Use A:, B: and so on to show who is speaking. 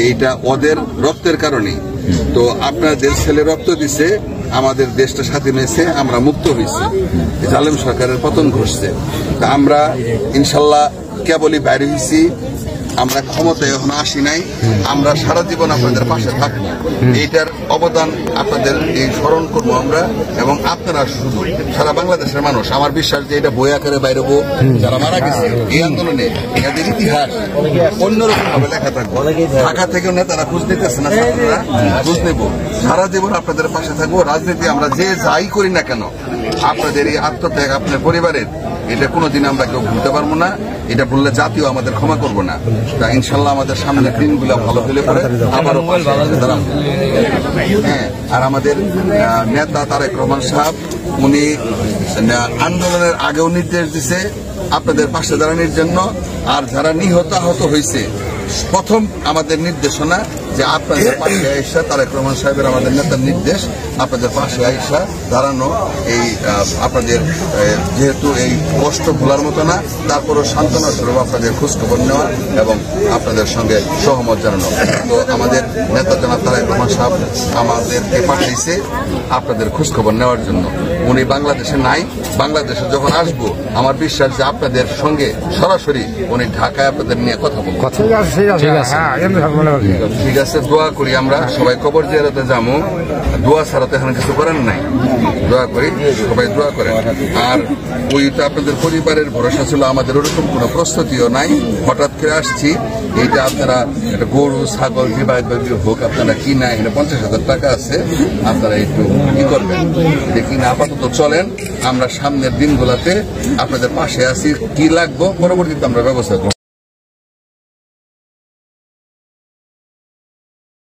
A: এইটা ওদের রক্তের কারণে। তো আপনাদের ছেলে রক্ত দিছে, আমাদের দেশটা স্বাধীন হয়েছে, আমরা মুক্ত হয়েছি, জালেম সরকারের পতন ঘটছে। তা আমরা ইনশাল্লাহ কেবলই বাইরে হয়েছি, আমরা ক্ষমতায় এখনো আসি নাই। আমরা সারা জীবন আপনাদের পাশে থাকবো, এইটার অবদান আপনাদের এই স্মরণ করবো আমরা এবং আপনারা শুধু সারা বাংলাদেশের মানুষ। আমার বিশ্বাস যে এটা বই আকারে বাইরে হবো, যারা মারা গেছে এই আন্দোলনে এদের ইতিহাস অন্যরকম ভাবে লেখা থাকবো। ঢাকা থেকেও নেতারা খোঁজ নিতেছে না, খোঁজ নেবো। সারা জীবন আপনাদের পাশে থাকবো। রাজনীতি আমরা যে যাই করি না কেন, আপনাদের এই আত্মত্যাগ আপনার পরিবারের, এটা কোনোদিন আমরা কেউ ভুলতে পারবো না। এটা ভুললে জাতীয় আমাদের ক্ষমা করবো না। তা ইনশাল্লাহ আমাদের সামনে দিনগুলো ভালো হলে পরে আবারও দাঁড়াবো। হ্যাঁ, আর আমাদের নেতা তারেক রহমান সাহেব উনি আন্দোলনের আগেও নির্দেশ দিছে আপনাদের পাশে দাঁড়ানোর জন্য। আর যারা নিহত আহত হয়েছে, প্রথম আমাদের নির্দেশনা যে আপনাদের পাশে আইসা, তারেক রহমান সাহেবের আমাদের নেতার নির্দেশ, আপনাদের পাশে আইসা দাঁড়ানো। এই আপনাদের যেহেতু এই কষ্ট ভোলার মতো না, তারপরও সান্ত্বনা স্বরূপ আপনাদের খোঁজখবর নেওয়া এবং আপনাদের সঙ্গে সহমত জানানো। তো আমাদের নেতা জনাব তারেক রহমান সাহেব আমাদেরকে পাঠিয়েছে আপনাদের খোঁজখবর নেওয়ার জন্য। উনি বাংলাদেশে নাই, বাংলাদেশে যখন আসবো আমার বিশ্বাস যে আপনাদের সঙ্গে সরাসরি উনি ঢাকায় আপনাদের নিয়ে কথা বলবো। ঠিক আছে, দোয়া করি আমরা সবাই। কবর জিয়ারতে যাবো, দোয়া ছাড়া তো এখন কিছু করেন নাই। দোয়া করি, সবাই দোয়া করেন। আর ওই তো আপনাদের পরিবারের ভরসা ছিল, আমাদের ওরকম কোনো প্রস্তুতিও নাই। হঠাৎ করে আসছি, এইটা আপনারা একটা গরু ছাগল হোক আপনারা কিনা, এখানে 50,000 টাকা আছে, আপনারা একটু কি করবেন দেখি না। আপাতত চলেন, আমরা সামনের দিনগুলোতে আপনাদের পাশে আছি। কি লাগবো পরবর্তীতে আমরা ব্যবস্থা করব।